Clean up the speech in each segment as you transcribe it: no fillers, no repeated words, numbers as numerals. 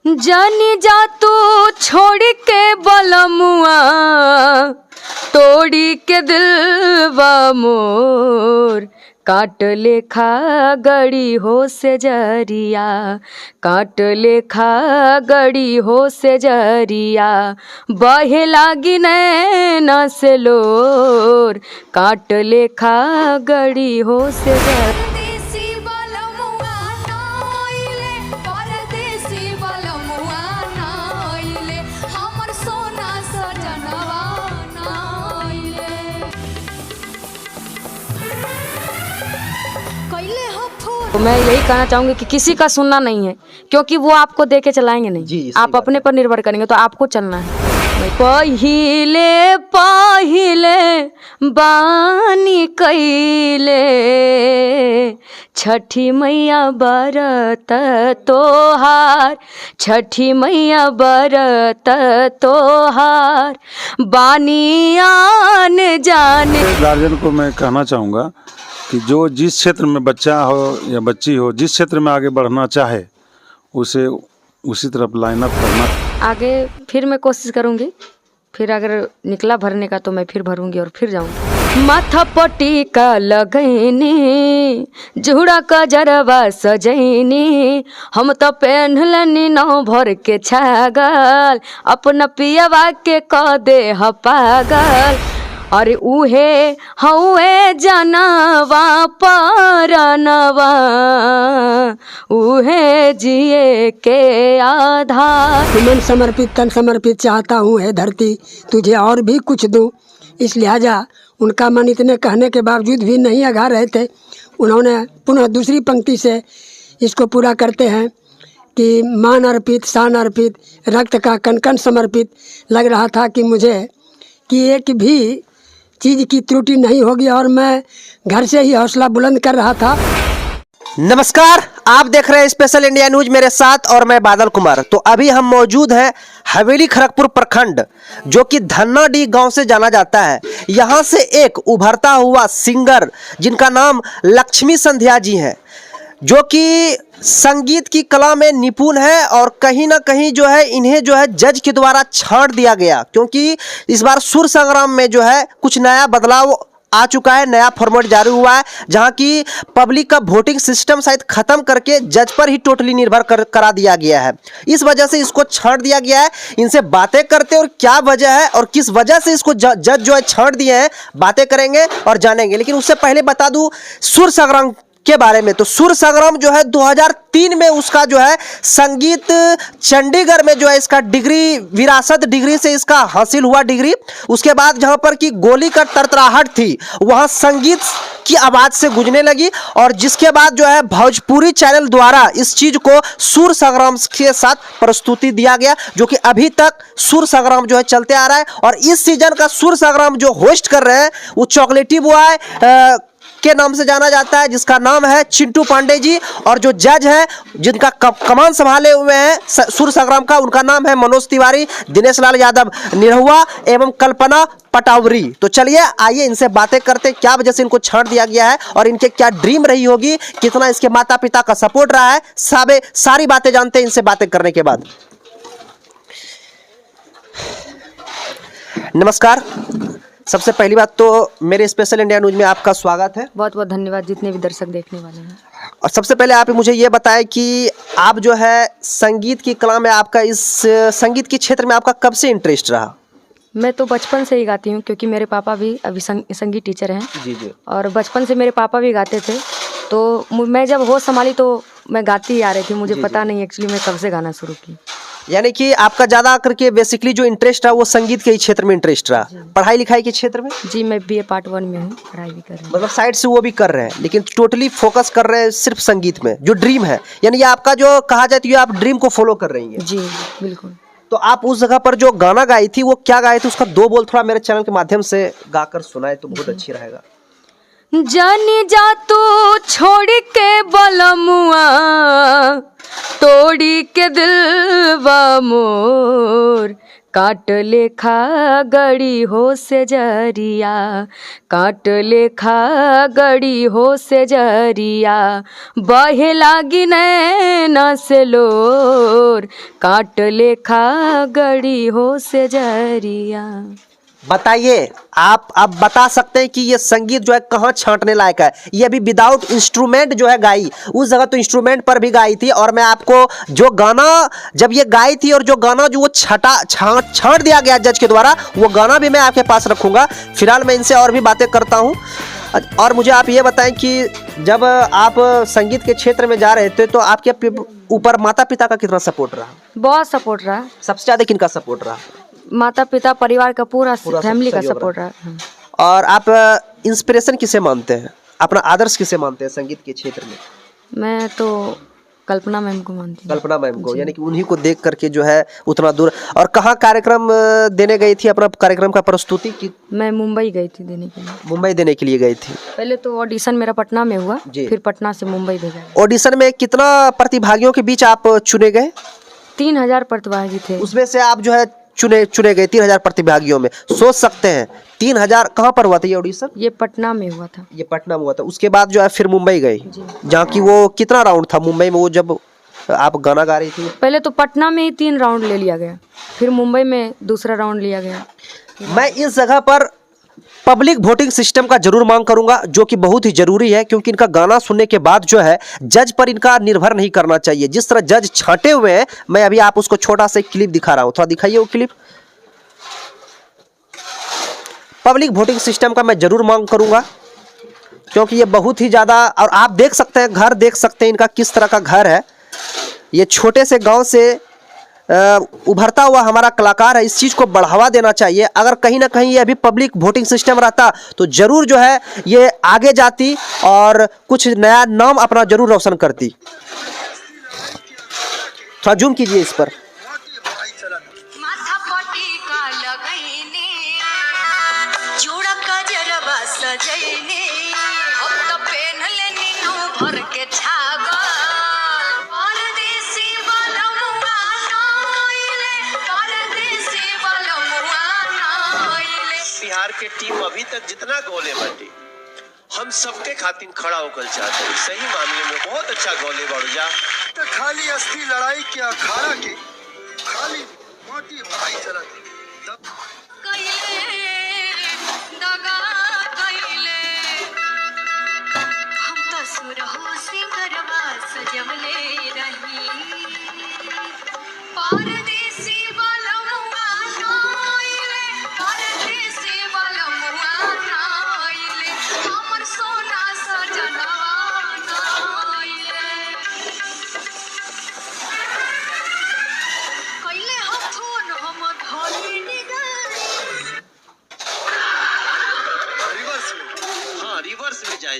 जानी जा तू छोड़ के बलमुआ, तोड़ी के दिलवा मोर, काट लेखा गड़ी हो से जरिया, काट लेखा गड़ी हो से जरिया, बहे लागी नैना से लोर, काट लेखा गड़ी हो से जरिया। तो मैं यही कहना चाहूँगी कि किसी का सुनना नहीं है, क्योंकि वो आपको दे के चलाएंगे नहीं, आप अपने पर निर्भर करेंगे, तो आपको चलना है। पहिले पहिले बानी कैले, छठी मैया बरत तोहार, छठी मैया बरत तोहार, बानी आन जाने। गार्जियन को मैं कहना चाहूँगा कि जो जिस क्षेत्र में बच्चा हो या बच्ची हो, जिस क्षेत्र में आगे बढ़ना चाहे, उसे उसी तरफ लाइन अप करना। आगे फिर मैं कोशिश करूँगी, फिर अगर निकला भरने का तो मैं फिर भरूँगी और फिर जाऊँगी। माथा पट्टी का लगैनी, जुड़ा का जरवा सजैनी, हम तो पहनलनी नौ भर के छागल, अपना पियवा के कह दे ह पागल। अरे उहे हउए जनवा परनवा, उहे जिए के आधार। मन समर्पित तन समर्पित चाहता हूँ है धरती, तुझे और भी कुछ दूँ। इस लिहाजा उनका मन इतने कहने के बावजूद भी नहीं अघा रहे थे। उन्होंने पुनः दूसरी पंक्ति से इसको पूरा करते हैं कि मान अर्पित शान अर्पित, रक्त का कण कण समर्पित। लग रहा था कि मुझे कि एक भी चीज़ की त्रुटि नहीं होगी, और मैं घर से ही हौसला बुलंद कर रहा था। नमस्कार, आप देख रहे हैं स्पेशल इंडिया न्यूज, मेरे साथ और मैं बादल कुमार। तो अभी हम मौजूद हैं हवेली खड़गपुर प्रखंड, जो कि धन्नाडीह गांव से जाना जाता है। यहां से एक उभरता हुआ सिंगर जिनका नाम लक्ष्मी संध्या जी हैं, जो कि संगीत की कला में निपुण है, और कहीं ना कहीं जो है इन्हें जो है जज के द्वारा छांट दिया गया, क्योंकि इस बार सुर संग्राम में जो है कुछ नया बदलाव आ चुका है, नया फॉर्मेट जारी हुआ है, जहां की पब्लिक का वोटिंग सिस्टम शायद खत्म करके जज पर ही टोटली निर्भर करा दिया गया है। इस वजह से इसको छांट दिया गया है। इनसे बातें करते और क्या वजह है और किस वजह से इसको जज जो है छांट दिए हैं, बातें करेंगे और जानेंगे। लेकिन उससे पहले बता दूं सुर संग्राम के बारे में। तो सुर संग्राम जो है 2003 में उसका जो है संगीत चंडीगढ़ में जो है इसका डिग्री, विरासत डिग्री से इसका हासिल हुआ डिग्री। उसके बाद जहां पर कि गोली का तरतराहट थी, वहां संगीत की आवाज से गूंजने लगी, और जिसके बाद जो है भोजपुरी चैनल द्वारा इस चीज को सुर संग्राम के साथ प्रस्तुति दिया गया, जो कि अभी तक सुर संग्राम जो है चलते आ रहा है। और इस सीजन का सुर संग्राम जो होस्ट कर रहे हैं वो चॉकलेटी बॉय के नाम से जाना जाता है, जिसका नाम है चिंटू पांडे जी। और जो जज है जिनका कमान संभाले हुए हैं सुर संग्राम का, उनका नाम है मनोज तिवारी, दिनेश लाल यादव निरहुआ एवं कल्पना पटावरी। तो चलिए आइए इनसे बातें करते, क्या वजह से इनको छांट दिया गया है और इनके क्या ड्रीम रही होगी, कितना इसके माता पिता का सपोर्ट रहा है, सारी बातें जानते हैं इनसे बातें करने के बाद। नमस्कार, सबसे पहली बात तो मेरे स्पेशल इंडिया न्यूज में आपका स्वागत है। बहुत बहुत धन्यवाद जितने भी दर्शक देखने वाले हैं। और सबसे पहले आप मुझे ये बताएं कि आप जो है संगीत की कला में, आपका इस संगीत के क्षेत्र में आपका कब से इंटरेस्ट रहा? मैं तो बचपन से ही गाती हूँ, क्योंकि मेरे पापा भी अभी संगीत टीचर हैं। जी जी। और बचपन से मेरे पापा भी गाते थे, तो मैं जब होश संभाली तो मैं गाती ही आ रही थी। मुझे पता नहीं एक्चुअली मैं कब से गाना शुरू की। यानी कि आपका ज्यादा करके बेसिकली जो इंटरेस्ट रहा वो संगीत के ही क्षेत्र में इंटरेस्ट रहा, पढ़ाई लिखाई के क्षेत्र में? जी, मैं BA पार्ट 1 में हूँ, पढ़ाई भी कर रही हूँ। मतलब साइड से वो भी कर रहे हैं, लेकिन टोटली फोकस कर रहे हैं सिर्फ संगीत में, जो ड्रीम है। यानी ये आपका जो कहा जाए तो आप ड्रीम को फॉलो कर रही हैं। जी बिल्कुल। तो आप उस जगह पर जो गाना गाई थी वो क्या गाई थी, उसका 2 बोल थोड़ा मेरे चैनल के माध्यम से गाकर सुनाए तो बहुत अच्छी रहेगा। जानी जा तू छोड़ के बलमुआ, तोड़ी के दिलवा मोर, काट लेखा गड़ी हो से जरिया, काट लेखा गड़ी हो से जरिया, बहे लागी नैना से लोर, काट लेखा गड़ी हो से जरिया। बताइए, आप अब बता सकते हैं कि ये संगीत जो है कहाँ छांटने लायक है? ये अभी विदाउट इंस्ट्रूमेंट जो है गाई, उस जगह तो इंस्ट्रूमेंट पर भी गाई थी। और मैं आपको जो गाना जब ये गाई थी और जो गाना जो वो छांट दिया गया जज के द्वारा, वो गाना भी मैं आपके पास रखूंगा। फिलहाल मैं इनसे और भी बातें करता हूँ। और मुझे आप ये बताएं कि जब आप संगीत के क्षेत्र में जा रहे थे तो आपके ऊपर माता पिता का कितना सपोर्ट रहा? बहुत सपोर्ट रहा। सबसे ज्यादा किनका सपोर्ट रहा? माता पिता, परिवार का पूरा फैमिली का सपोर्ट रहा। और आप इंस्पिरेशन किसे मानते हैं, अपना आदर्श किसे मानते हैं संगीत के क्षेत्र में? मैं तो कल्पना मैम को मानती हूँ। कल्पना मैम को, यानी कि उन्हीं को देख करके जो है उतना दूर। और कहाँ कार्यक्रम देने गई थी, अपना कार्यक्रम का प्रस्तुति की? मैं मुंबई गई थी देने के लिए। मुंबई देने के लिए गई थी? पहले तो ऑडिशन मेरा पटना में हुआ, फिर पटना से मुंबई भेजा। ऑडिशन में कितना प्रतिभागियों के बीच आप चुने गए? 3000 प्रतिभागी थे। उसमें से आप जो है चुने गए 3000 प्रतिभागियों में। सोच सकते हैं 3000। कहाँ पर हुआ था ये ऑडिशन? ये पटना में हुआ था। ये पटना में हुआ था। उसके बाद जो है फिर मुंबई गई, जहाँ की वो कितना राउंड था मुंबई में, वो जब आप गाना गा रही थी? पहले तो पटना में ही 3 राउंड ले लिया गया, फिर मुंबई में दूसरा राउंड लिया गया। मैं इस जगह पर पब्लिक वोटिंग सिस्टम का जरूर मांग करूंगा, जो कि बहुत ही जरूरी है, क्योंकि इनका गाना सुनने के बाद जो है जज पर इनका निर्भर नहीं करना चाहिए। जिस तरह जज छांटे हुए हैं, मैं अभी आप उसको छोटा सा क्लिप दिखा रहा हूं, थोड़ा दिखाइए वो क्लिप। पब्लिक वोटिंग सिस्टम का मैं जरूर मांग करूंगा, क्योंकि ये बहुत ही ज्यादा। और आप देख सकते हैं, घर देख सकते हैं इनका किस तरह का घर है। ये छोटे से गांव से उभरता हुआ हमारा कलाकार है। इस चीज़ को बढ़ावा देना चाहिए। अगर कहीं ना कहीं ये अभी पब्लिक वोटिंग सिस्टम रहता तो जरूर जो है ये आगे जाती और कुछ नया नाम अपना जरूर रोशन करती। थोड़ा जूम कीजिए इस पर। बिहार के टीम अभी तक जितना गोले बटे, हम सबके खातिर खड़ा होकर चाहते हैं। सही मामले में बहुत अच्छा गोले बढ़ तो खाली असली लड़ाई के अखाड़ा के खाली मोटी भाई चलत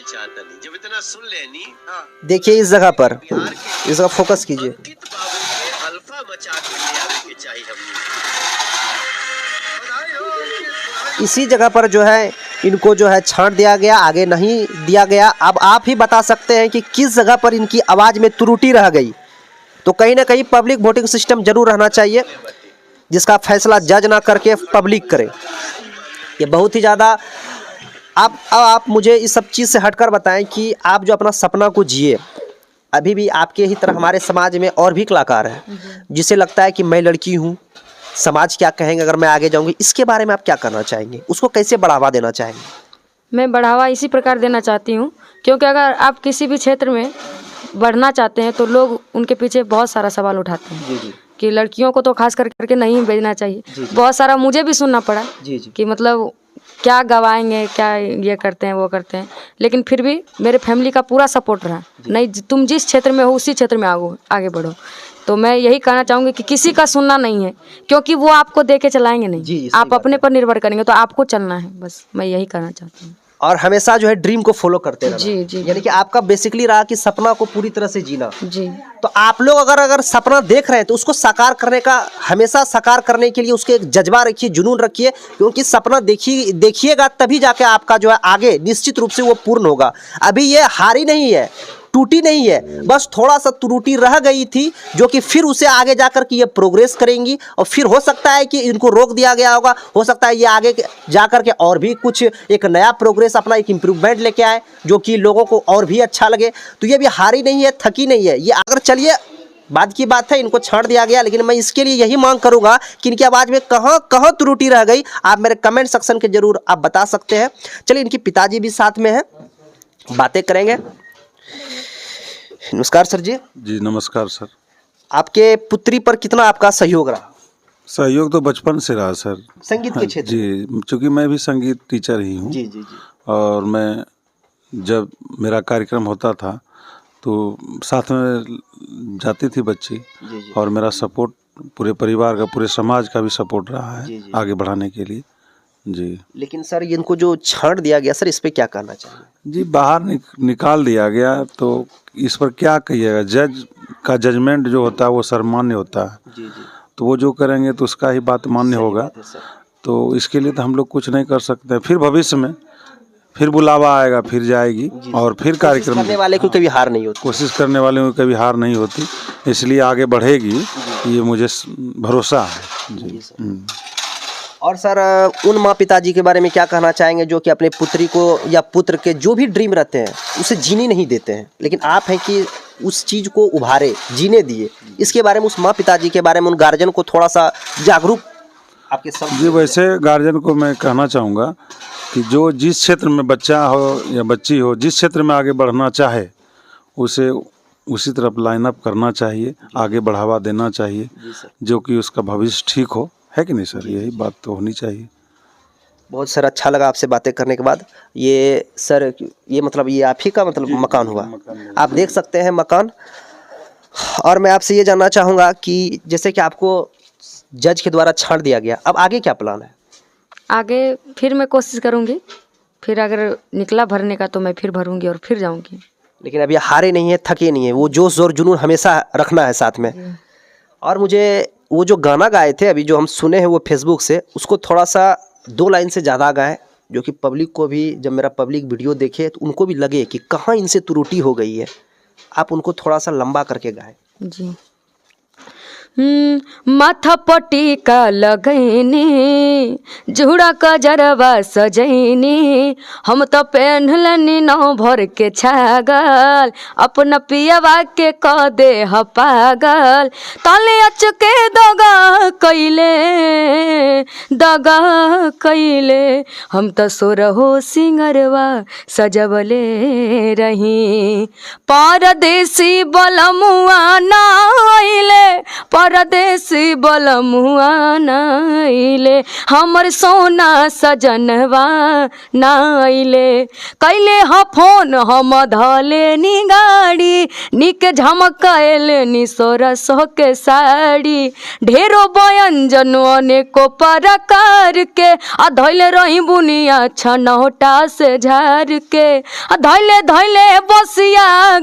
चाहता नहीं। जब इतना सुन लेनी, देखिए इस जगह पर, इस जगह फोकस कीजिए। अल्फा मचा के ले आवे के चाहिए हमने। इसी जगह पर जो है इनको जो है छांट दिया गया, आगे नहीं दिया गया। अब आप ही बता सकते हैं कि किस जगह पर इनकी आवाज़ में त्रुटि रह गई। तो कहीं ना कहीं पब्लिक वोटिंग सिस्टम जरूर रहना चाहिए, जिसका फैसला जज ना करके पब्लिक करे। ये बहुत ही ज़्यादा। आप मुझे इस सब चीज़ से हटकर बताएं कि आप जो अपना सपना को जिए। अभी भी आपके ही तरह हमारे समाज में और भी कलाकार हैं जिसे लगता है कि मैं लड़की हूँ, समाज क्या कहेंगे अगर मैं आगे जाऊँगी। इसके बारे में आप क्या करना चाहेंगे, उसको कैसे बढ़ावा देना चाहेंगे? मैं बढ़ावा इसी प्रकार देना चाहती हूँ, क्योंकि अगर आप किसी भी क्षेत्र में बढ़ना चाहते हैं तो लोग उनके पीछे बहुत सारा सवाल उठाते हैं। जी। कि लड़कियों को तो खास करके नहीं भेजना चाहिए। बहुत सारा मुझे भी सुनना पड़ा कि मतलब क्या गवाएंगे, क्या ये करते हैं वो करते हैं, लेकिन फिर भी मेरे फैमिली का पूरा सपोर्ट रहा। नहीं, तुम जिस क्षेत्र में हो उसी क्षेत्र में आगे बढ़ो। तो मैं यही कहना चाहूँगी कि किसी का सुनना नहीं है, क्योंकि वो आपको दे के चलाएंगे नहीं। आप अपने पर निर्भर करेंगे, तो आपको चलना है। बस मैं यही कहना चाहती हूँ। और हमेशा जो है ड्रीम को फॉलो करते रहना। जी। यानी कि आपका बेसिकली रहा कि सपना को पूरी तरह से जीना। जी। तो आप लोग अगर सपना देख रहे हैं तो उसको साकार करने का, हमेशा साकार करने के लिए उसके एक जज्बा रखिए, जुनून रखिए, क्योंकि सपना देखिएगा तभी जाके आपका जो है आगे निश्चित रूप से वो पूर्ण होगा। अभी ये हारी नहीं है, टूटी नहीं है, बस थोड़ा सा त्रुटि रह गई थी, जो कि फिर उसे आगे जाकर के ये प्रोग्रेस करेंगी और फिर हो सकता है कि इनको रोक दिया गया होगा, हो सकता है ये आगे जाकर के और भी कुछ एक नया प्रोग्रेस, अपना एक इम्प्रूवमेंट लेके आए जो कि लोगों को और भी अच्छा लगे। तो ये भी हारी नहीं है, थकी नहीं है। ये अगर चलिए बाद की बात है, इनको छांट दिया गया, लेकिन मैं इसके लिए यही मांग करूंगा कि इनकी आवाज़ में कहाँ कहाँ त्रुटि रह गई, आप मेरे कमेंट सेक्शन के जरूर आप बता सकते हैं। चलिए, इनके पिताजी भी साथ में हैं, बातें करेंगे। नमस्कार सर जी। जी नमस्कार सर। आपके पुत्री पर कितना आपका सहयोग रहा? सहयोग तो बचपन से रहा सर। संगीत के क्षेत्र जी, चूँकि मैं भी संगीत टीचर ही हूँ। जी जी जी। और मैं जब मेरा कार्यक्रम होता था तो साथ में जाती थी बच्ची, जी जी। और मेरा सपोर्ट पूरे परिवार का, पूरे समाज का भी सपोर्ट रहा जी है जी। आगे बढ़ाने के लिए। जी लेकिन सर इनको जो छांट दिया गया सर, इस पे क्या कहना चाहिए? जी, बाहर निकाल दिया गया, तो इस पर क्या कहिएगा। जज का जजमेंट जो होता है वो सर्वमान्य होता है, जी जी। तो वो जो करेंगे तो उसका ही बात मान्य सही होगा। बात है सर। तो इसके लिए तो हम लोग कुछ नहीं कर सकते। फिर भविष्य में फिर बुलावा आएगा, फिर जाएगी और फिर कार्यक्रम। करने वाले को कभी हार नहीं होती। कोशिश करने वाले को कभी हार नहीं होती, इसलिए आगे बढ़ेगी, ये मुझे भरोसा है। जी और सर उन माँ पिताजी के बारे में क्या कहना चाहेंगे जो कि अपने पुत्री को या पुत्र के जो भी ड्रीम रहते हैं उसे जीने नहीं देते हैं, लेकिन आप हैं कि उस चीज़ को उभारे, जीने दिए। इसके बारे में, उस माँ पिताजी के बारे में, उन गार्जियन को थोड़ा सा जागरूक आपके सब। जी, वैसे गार्जियन को मैं कहना चाहूँगा कि जो जिस क्षेत्र में बच्चा हो या बच्ची हो, जिस क्षेत्र में आगे बढ़ना चाहे, उसे उसी तरफ लाइन अप करना चाहिए, आगे बढ़ावा देना चाहिए, जो कि उसका भविष्य ठीक हो, है कि नहीं सर? यही बात तो होनी चाहिए। बहुत सर अच्छा लगा आपसे बातें करने के बाद। ये सर, ये मतलब ये आप ही का मतलब मकान हुआ, आप देख सकते हैं मकान। और मैं आपसे ये जानना चाहूँगा कि जैसे कि आपको जज के द्वारा छांट दिया गया, अब आगे क्या प्लान है? आगे फिर मैं कोशिश करूँगी, फिर अगर निकला भरने का तो मैं फिर भरूँगी और फिर जाऊँगी। लेकिन अभी हारे नहीं है, थके नहीं है, वो जोश और जुनून हमेशा रखना है साथ में। और मुझे वो जो गाना गाए थे अभी, जो हम सुने हैं वो फेसबुक से, उसको थोड़ा सा 2 लाइन से ज़्यादा गाएं, जो कि पब्लिक को भी, जब मेरा पब्लिक वीडियो देखे तो उनको भी लगे कि कहाँ इनसे त्रुटि हो गई है। आप उनको थोड़ा सा लंबा करके गाएं। जी। माथा पटिका लगैनी, जुड़ा कजरवा सजैनी, हम तो पेन्हलनी नौ भर के छागल, अपना पियवा के क दे ह पागल, तले अचके दगा कैले, हम तो सोरहो सिंगरवा सजवले रही, परदेसी बलमुआ ना आइले, परदेसी बलमुआ नाइले, हमर सोना सजनवा नाइले, कैले ह फोन हम धले नी गाड़ी, निक झमकाएले नी सोरसो के साड़ी, ढेरो व्यंजन अनेको प्रकार के, आ धैले रही बुनिया छनौटा से झार के, आ धैले धैले बसिया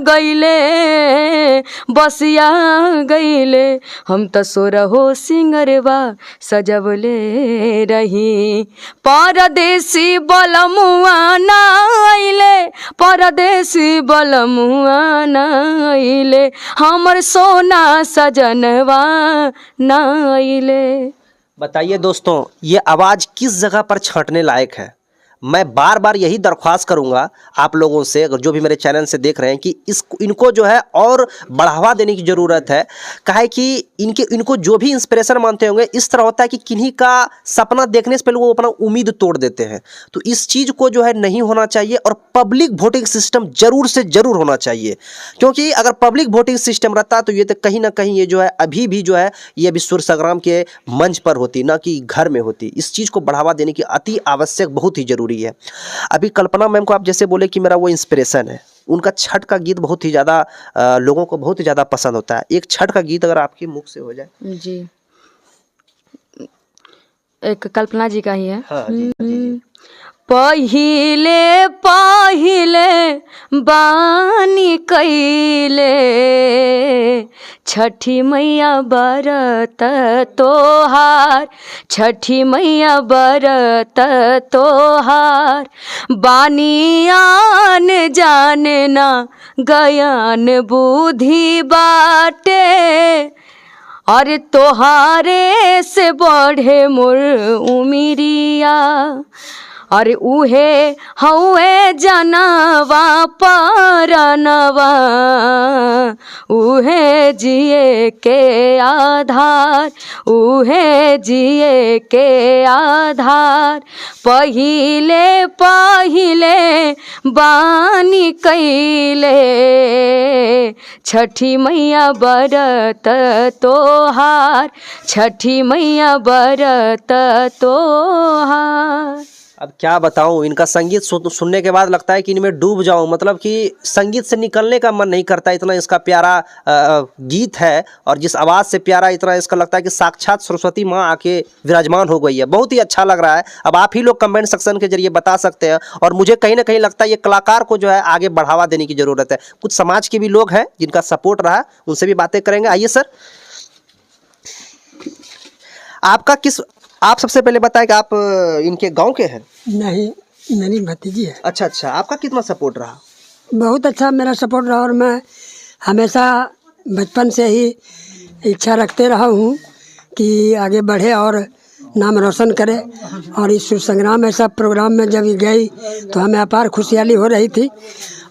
गईले, हम तो सोरहो सिंगरवा सजवले रही, परदेसी बलमुआ नाइले, परदेसी बलमुआ नाइले, हमर सोना सजनवा नाइले। बताइए दोस्तों, ये आवाज़ किस जगह पर छांटने लायक है? मैं बार बार यही दरख्वास्त करूंगा आप लोगों से, अगर जो भी मेरे चैनल से देख रहे हैं, कि इनको जो है और बढ़ावा देने की ज़रूरत है। काहे कि इनको जो भी इंस्पिरेशन मानते होंगे, इस तरह होता है कि किन्हीं का सपना देखने से पहले वो अपना उम्मीद तोड़ देते हैं। तो इस चीज़ को जो है नहीं होना चाहिए, और पब्लिक वोटिंग सिस्टम ज़रूर से ज़रूर होना चाहिए, क्योंकि अगर पब्लिक वोटिंग सिस्टम रहता तो ये तो कहीं ना कहीं ये जो है अभी भी जो है ये अभी सूर्य संग्राम के मंच पर होती, ना कि घर में होती। इस चीज़ को बढ़ावा देने की अति आवश्यक, बहुत ही ज़रूरी है। अभी कल्पना मैम को आप जैसे बोले कि मेरा वो इंस्पिरेशन है, उनका छठ का गीत बहुत ही ज़्यादा लोगों को बहुत ही ज़्यादा पसंद होता है। एक छठ का गीत अगर आपके मुख से हो जाए। जी। एक कल्पना जी का ही है। हाँ जी जी। पहिले पहिले बानी कैले छठी मैया बरत तोहार, छठी मैया बरत तोहार, बानियान जाने ना गयान बुद्धि बाटे, और तोहारे से बढ़े मोर उमिरिया, और उहे हौए जनवा परनवा, उहे जिए के आधार, उहे जिए के आधार, पहिले पहिले बानी कैले छठी मैया बरत तोहार, छठी मैया बरत तोहार। अब क्या बताऊं, इनका संगीत सुनने के बाद लगता है कि इनमें डूब जाऊं, मतलब कि संगीत से निकलने का मन नहीं करता, इतना इसका प्यारा गीत है, और जिस आवाज़ से प्यारा, इतना इसका लगता है कि साक्षात सरस्वती माँ आके विराजमान हो गई है। बहुत ही अच्छा लग रहा है। अब आप ही लोग कमेंट सेक्शन के जरिए बता सकते हैं, और मुझे कहीं ना कहीं लगता है ये कलाकार को जो है आगे बढ़ावा देने की ज़रूरत है। कुछ समाज के भी लोग हैं जिनका सपोर्ट रहा, उनसे भी बातें करेंगे। आइए सर, आप सबसे पहले बताएं कि आप इनके गांव के हैं? नहीं, मेरी भतीजी है। अच्छा अच्छा, आपका कितना सपोर्ट रहा? बहुत अच्छा मेरा सपोर्ट रहा, और मैं हमेशा बचपन से ही इच्छा रखते रहा हूँ कि आगे बढ़े और नाम रोशन करे। और इस सुर संग्राम ऐसा प्रोग्राम में जब गई तो हमें अपार खुशहाली हो रही थी,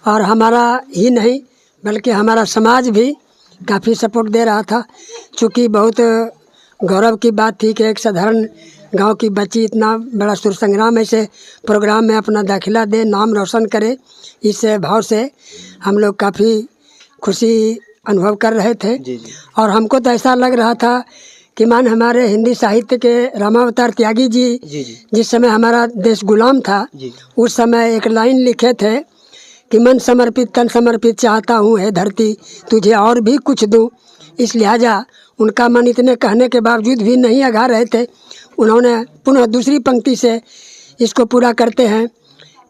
और हमारा ही नहीं बल्कि हमारा समाज भी काफ़ी सपोर्ट दे रहा था। चूँकि बहुत गौरव की बात थी कि एक साधारण गांव की बच्ची इतना बड़ा सुर संग्राम ऐसे प्रोग्राम में अपना दाखिला दे, नाम रोशन करे। इस भाव से हम लोग काफ़ी खुशी अनुभव कर रहे थे। जी जी। और हमको तो ऐसा लग रहा था कि मान हमारे हिंदी साहित्य के रामावतार त्यागी जी जी जी। जिस समय हमारा देश गुलाम था, जी। उस समय एक लाइन लिखे थे कि मन समर्पित तन समर्पित चाहता हूँ है धरती, तुझे और भी कुछ दूँ। इस लिहाजा उनका मन इतने कहने के बावजूद भी नहीं अघा रहे थे। उन्होंने पुनः दूसरी पंक्ति से इसको पूरा करते हैं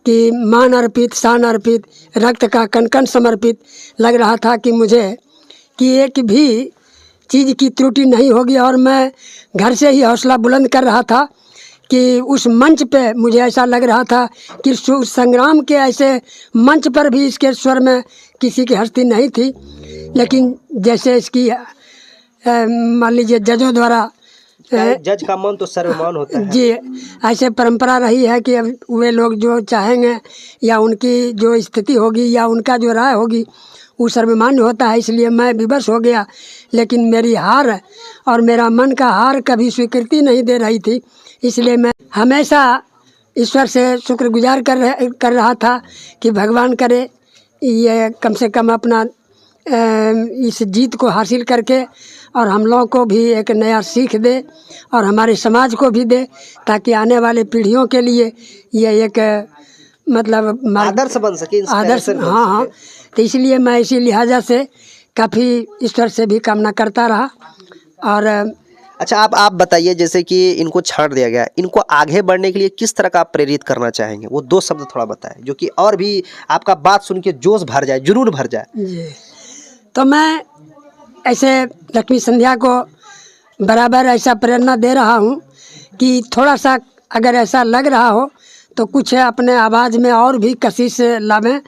कि मान अर्पित शान अर्पित रक्त का कण कण समर्पित। लग रहा था कि मुझे कि एक भी चीज़ की त्रुटि नहीं होगी, और मैं घर से ही हौसला बुलंद कर रहा था कि उस मंच पे मुझे ऐसा लग रहा था कि उस संग्राम के ऐसे मंच पर भी इसके स्वर में किसी की हस्ती नहीं थी। लेकिन जैसे इसकी मान लीजिए जजों द्वारा, जज का मन तो सर्वमान होता है जी, ऐसे परंपरा रही है कि अब वे लोग जो चाहेंगे या उनकी जो स्थिति होगी या उनका जो राय होगी वो सर्वमान्य होता है। इसलिए मैं विवश हो गया, लेकिन मेरी हार और मेरा मन का हार कभी स्वीकृति नहीं दे रही थी। इसलिए मैं हमेशा ईश्वर से शुक्रगुजार कर रहा था कि भगवान करे ये कम से कम अपना इस जीत को हासिल करके और हम लोगों को भी एक नया सीख दे और हमारे समाज को भी दे, ताकि आने वाले पीढ़ियों के लिए ये एक मतलब आदर्श बन सके, आदर्श। हाँ हाँ, तो इसलिए मैं इसी लिहाजा से काफ़ी ईश्वर से भी कामना करता रहा। और अच्छा, आप बताइए, जैसे कि इनको छांट दिया गया, इनको आगे बढ़ने के लिए किस तरह का आप प्रेरित करना चाहेंगे? वो 2 शब्द थोड़ा बताएं जो कि और भी आपका बात सुन के जोश भर जाए, जुनून भर जाए। जी, तो मैं ऐसे लक्ष्मी संध्या को बराबर ऐसा प्रेरणा दे रहा हूँ कि थोड़ा सा अगर ऐसा लग रहा हो तो कुछ अपने आवाज़ में और भी कशिश लावें,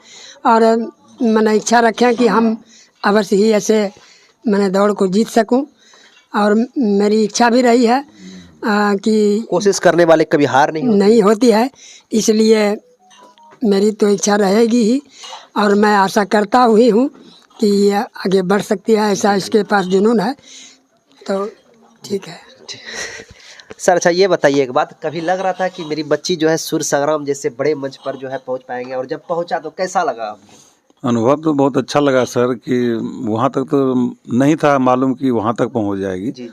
और मैंने इच्छा रखें कि हम अवश्य ही ऐसे मैंने दौड़ को जीत सकूं। और मेरी इच्छा भी रही है कि कोशिश करने वाले कभी हार नहीं होती है, इसलिए मेरी तो इच्छा रहेगी ही, और मैं आशा करता हुई हूँ कि ये आगे बढ़ सकती है। ऐसा इसके पास जुनून है, तो ठीक है सर। अच्छा, ये बताइए एक बात, कभी लग रहा था कि मेरी बच्ची जो है सुर संग्राम जैसे बड़े मंच पर जो है पहुंच पाएंगे, और जब पहुंचा तो कैसा लगा आपको? अनुभव तो बहुत अच्छा लगा सर, कि वहाँ तक तो नहीं था मालूम कि वहाँ तक पहुँच जाएगी। जी।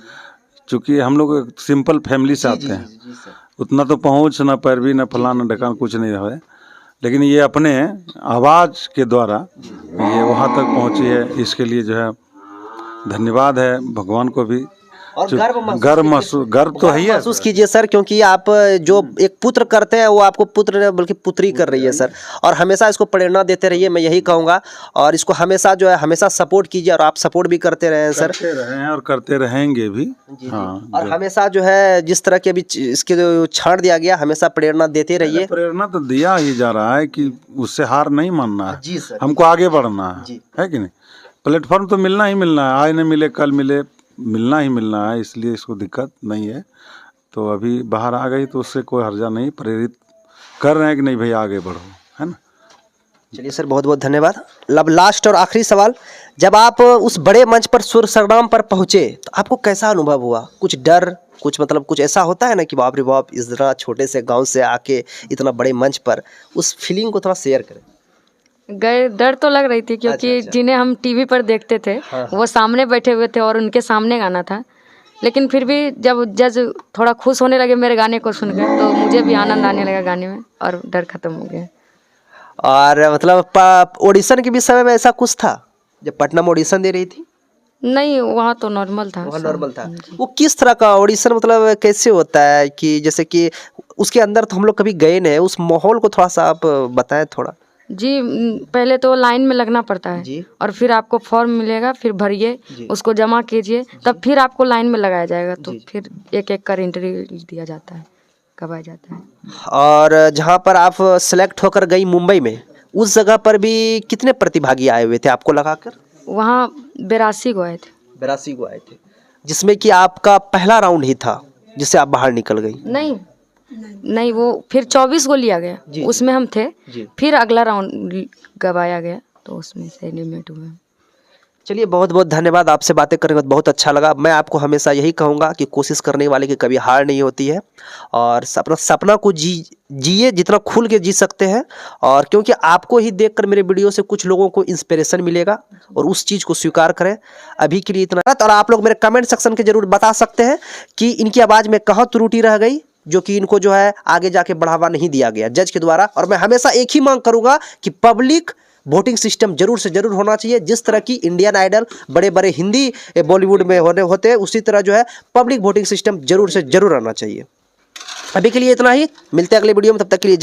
चूँकि हम लोग सिंपल फैमिली से आते हैं, जी सर। उतना तो पहुँच ना पैरवी ना फलाना ढकान कुछ नहीं है, लेकिन ये अपने आवाज़ के द्वारा ये वहाँ तक पहुँची है। इसके लिए जो है धन्यवाद है भगवान को भी और गर्व तो है ही है महसूस कीजिए सर, क्योंकि आप जो एक पुत्र करते हैं वो आपको पुत्र नहीं बल्कि पुत्री कर रही है सर। और हमेशा इसको प्रेरणा देते रहिए, मैं यही कहूँगा। और इसको हमेशा जो है हमेशा सपोर्ट कीजिए, और आप सपोर्ट भी करते रहे हैं सर। करते रहे हैं और करते रहेंगे भी। हाँ, और हमेशा जो है जिस तरह के अभी इसके जो छांट दिया गया, हमेशा प्रेरणा देते रहिए। प्रेरणा तो दिया ही जा रहा है कि उससे हार नहीं मानना है जी सर, हमको, आगे बढ़ना है कि नहीं। प्लेटफॉर्म तो मिलना ही मिलना है, आज नहीं मिले कल मिले, मिलना ही मिलना है, इसलिए इसको दिक्कत नहीं है। तो अभी बाहर आ गई तो उससे कोई हर्जा नहीं, प्रेरित कर रहे हैं कि नहीं भाई आगे बढ़ो, है ना। चलिए सर, बहुत बहुत धन्यवाद। अब लास्ट और आखिरी सवाल, जब आप उस बड़े मंच पर सुर संग्राम पर पहुंचे तो आपको कैसा अनुभव हुआ? कुछ डर, कुछ मतलब कुछ ऐसा होता है ना कि बाप रे बाप, इस तरह छोटे से गांव से आके इतना बड़े मंच पर, उस फीलिंग को थोड़ा शेयर करें। गए डर तो लग रही थी, क्योंकि जिन्हें हम टीवी पर देखते थे वो सामने बैठे हुए थे और उनके सामने गाना था। लेकिन फिर भी जब जज थोड़ा खुश होने लगे मेरे गाने को सुनकर, तो मुझे भी आनंद आने लगा गाने में और डर खत्म हो गया। और मतलब ऑडिशन के भी समय में ऐसा कुछ था जब पटना में ऑडिशन दे रही थी? नहीं, वहाँ तो नॉर्मल था। वहाँ नॉर्मल था। वो किस तरह का ऑडिशन, मतलब कैसे होता है कि जैसे कि उसके अंदर तो हम लोग कभी गए नहीं, उस माहौल को थोड़ा सा आप बताएं थोड़ा। जी, पहले तो लाइन में लगना पड़ता है जी। और फिर आपको फॉर्म मिलेगा, फिर भरिए, उसको जमा कीजिए, तब फिर आपको लाइन में लगाया जाएगा। तो फिर एक एक कर इंटरव्यू दिया जाता है, करवाया जाता है। और जहाँ पर आप सेलेक्ट होकर गई मुंबई में, उस जगह पर भी कितने प्रतिभागी आए हुए थे आपको लगाकर? वहाँ 82 को आए थे। 82 को आए थे, जिसमें कि आपका पहला राउंड ही था जिससे आप बाहर निकल गई? नहीं, वो फिर 24 को लिया गया, उसमें हम थे। फिर अगला राउंड गवाया गया, तो उसमें से एलिमिनेट हुए। चलिए, बहुत बहुत धन्यवाद। आपसे बातें करने का बहुत अच्छा लगा। मैं आपको हमेशा यही कहूँगा कि कोशिश करने वाले की कभी हार नहीं होती है, और अपना सपना को जिए जितना खुल के जी सकते हैं। और क्योंकि आपको ही देखकर मेरे वीडियो से कुछ लोगों को इंस्पिरेशन मिलेगा, और उस चीज़ को स्वीकार करें। अभी के लिए इतना। और आप लोग मेरे कमेंट सेक्शन के जरूर बता सकते हैं कि इनकी आवाज़ में कहाँ त्रुटि रह गई, जो कि इनको जो है आगे जाके बढ़ावा नहीं दिया गया जज के द्वारा। और मैं हमेशा एक ही मांग करूँगा कि पब्लिक वोटिंग सिस्टम जरूर से जरूर होना चाहिए। जिस तरह की इंडियन आइडल बड़े बड़े हिंदी बॉलीवुड में होते हैं, उसी तरह जो है पब्लिक वोटिंग सिस्टम जरूर से जरूर आना चाहिए। अभी के लिए इतना ही, मिलते हैं अगले वीडियो में, तब तक के लिए